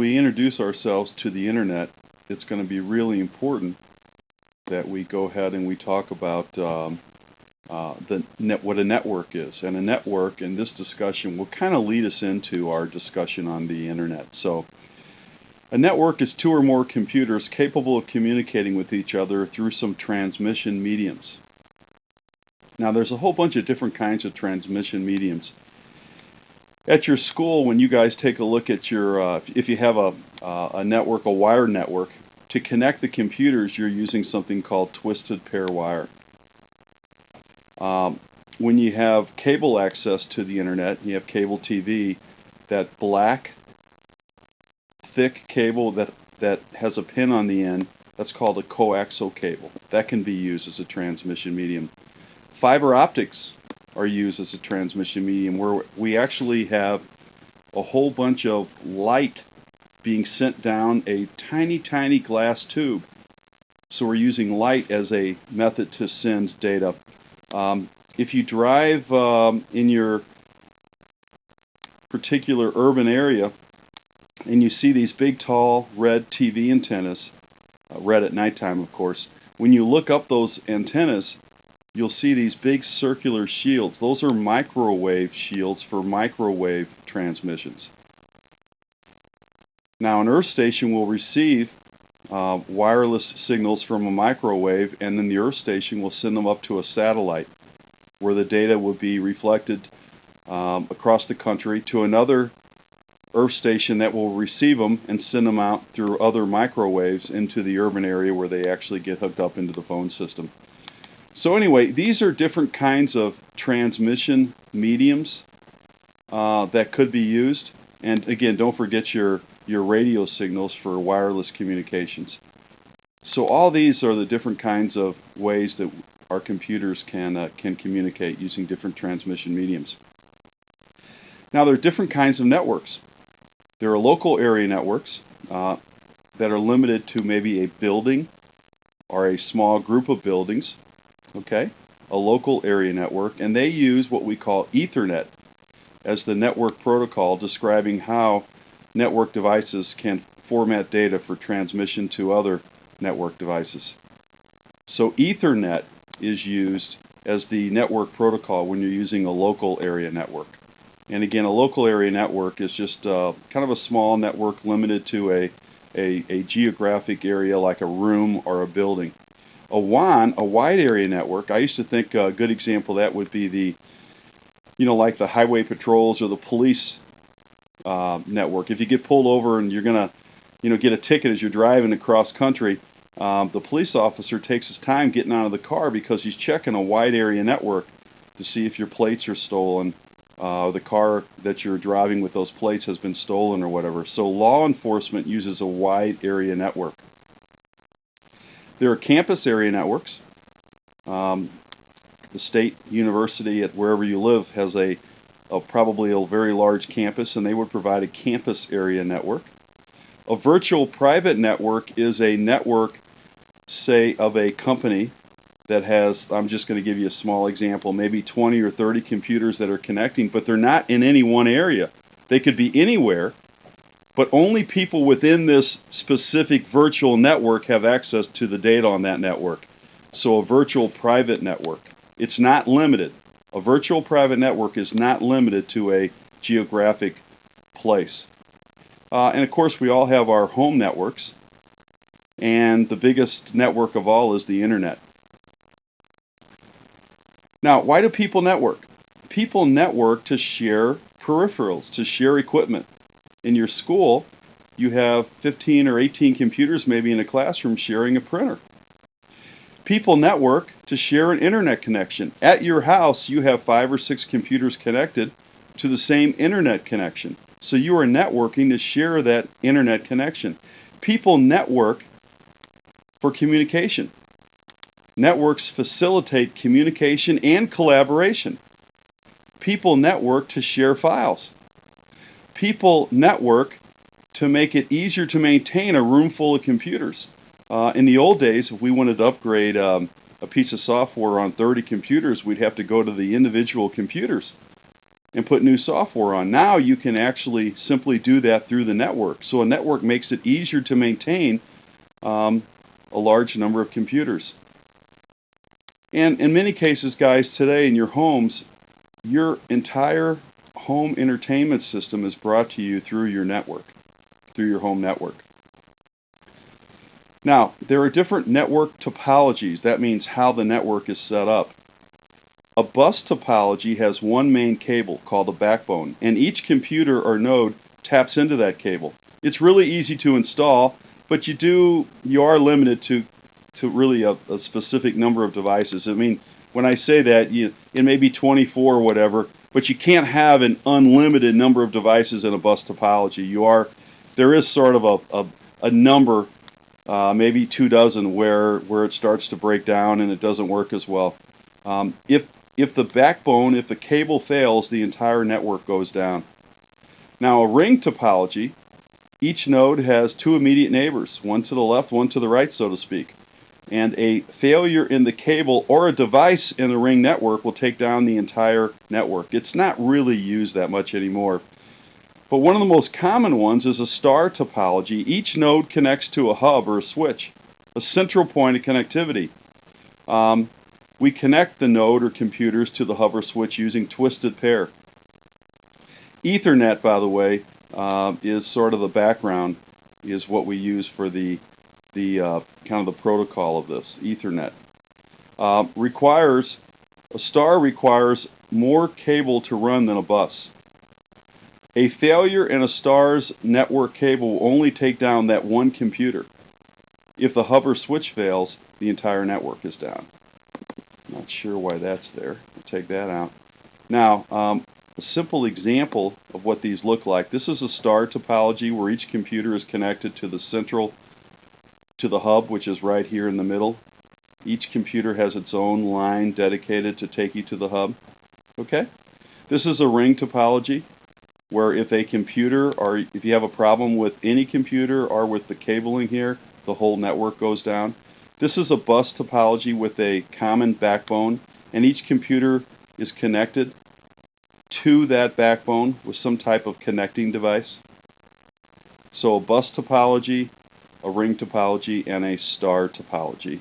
we introduce ourselves to the internet, it's going to be really important that we go ahead and we talk about what a network is. And a network in this discussion will kind of lead us into our discussion on the internet. So a network is two or more computers capable of communicating with each other through some transmission mediums. Now there's a whole bunch of different kinds of transmission mediums. At your school, when you guys take a look at your, if you have a network, a wired network, to connect the computers, you're using something called twisted pair wire. When you have cable access to the internet, you have cable TV, that black, thick cable that has a pin on the end, that's called a coaxial cable. That can be used as a transmission medium. Fiber optics are used as a transmission medium, where we actually have a whole bunch of light being sent down a tiny, tiny glass tube. So we're using light as a method to send data. If you drive in your particular urban area and you see these big, tall, red TV antennas, red at nighttime, of course, when you look up those antennas, you'll see these big circular shields. Those are microwave shields for microwave transmissions. Now, an earth station will receive wireless signals from a microwave, and then the earth station will send them up to a satellite, where the data will be reflected across the country to another earth station that will receive them and send them out through other microwaves into the urban area where they actually get hooked up into the phone system. So anyway, these are different kinds of transmission mediums that could be used. And again, don't forget your radio signals for wireless communications. So all these are the different kinds of ways that our computers can communicate using different transmission mediums. Now, there are different kinds of networks. There are local area networks that are limited to maybe a building or a small group of buildings. Okay, a local area network, and they use what we call Ethernet as the network protocol, describing how network devices can format data for transmission to other network devices. So Ethernet is used as the network protocol when you're using a local area network. And again, a local area network is just kind of a small network limited to a geographic area like a room or a building. A WAN, a wide area network, I used to think a good example of that would be the, like the highway patrols or the police network. If you get pulled over and you're going to, get a ticket as you're driving across country, the police officer takes his time getting out of the car because he's checking a wide area network to see if your plates are stolen, the car that you're driving with those plates has been stolen or whatever. So law enforcement uses a wide area network. There are campus area networks. The state university at wherever you live has probably a very large campus, and they would provide a campus area network. A virtual private network is a network, say, of a company that has, I'm just going to give you a small example, maybe 20 or 30 computers that are connecting, but they're not in any one area. They could be anywhere, but only people within this specific virtual network have access to the data on that network. So a virtual private network. It's not limited. A virtual private network is not limited to a geographic place. And of course, we all have our home networks. And the biggest network of all is the internet. Now, why do people network? People network to share peripherals, to share equipment. In your school, you have 15 or 18 computers maybe in a classroom sharing a printer. People network to share an internet connection. At your house, you have 5 or 6 computers connected to the same internet connection. So you are networking to share that internet connection. People network for communication. Networks facilitate communication and collaboration. People network to share files. People network to make it easier to maintain a room full of computers. In the old days, if we wanted to upgrade a piece of software on 30 computers, we'd have to go to the individual computers. and put new software on. Now you can actually simply do that through the network. So a network makes it easier to maintain a large number of computers. And in many cases, guys, today in your homes, your entire home entertainment system is brought to you through your network, through your home network. Now, there are different network topologies. That means how the network is set up. A bus topology has one main cable called a backbone, and each computer or node taps into that cable. It's really easy to install, but you are limited to really a specific number of devices. I mean, when I say that, it may be 24 or whatever, but you can't have an unlimited number of devices in a bus topology. There is sort of a number, maybe 24, where it starts to break down and it doesn't work as well. If the backbone, if the cable fails, the entire network goes down. Now, a ring topology, each node has two immediate neighbors, one to the left, one to the right, so to speak. And a failure in the cable or a device in the ring network will take down the entire network. It's not really used that much anymore. But one of the most common ones is a star topology. Each node connects to a hub or a switch, a central point of connectivity. We connect the node or computers to the hub or switch using twisted pair. Ethernet, by the way, is sort of the background, is what we use for the kind of the protocol of this. Ethernet a star requires more cable to run than a bus. A failure in a star's network cable will only take down that one computer. If the hub or switch fails, the entire network is down. Not sure why that's there. We'll take that out. Now, a simple example of what these look like. This is a star topology where each computer is connected to the hub, which is right here in the middle. Each computer has its own line dedicated to take you to the hub. Okay? This is a ring topology where if a computer, or if you have a problem with any computer or with the cabling here, the whole network goes down. This is a bus topology with a common backbone, and each computer is connected to that backbone with some type of connecting device. So a bus topology, a ring topology, and a star topology.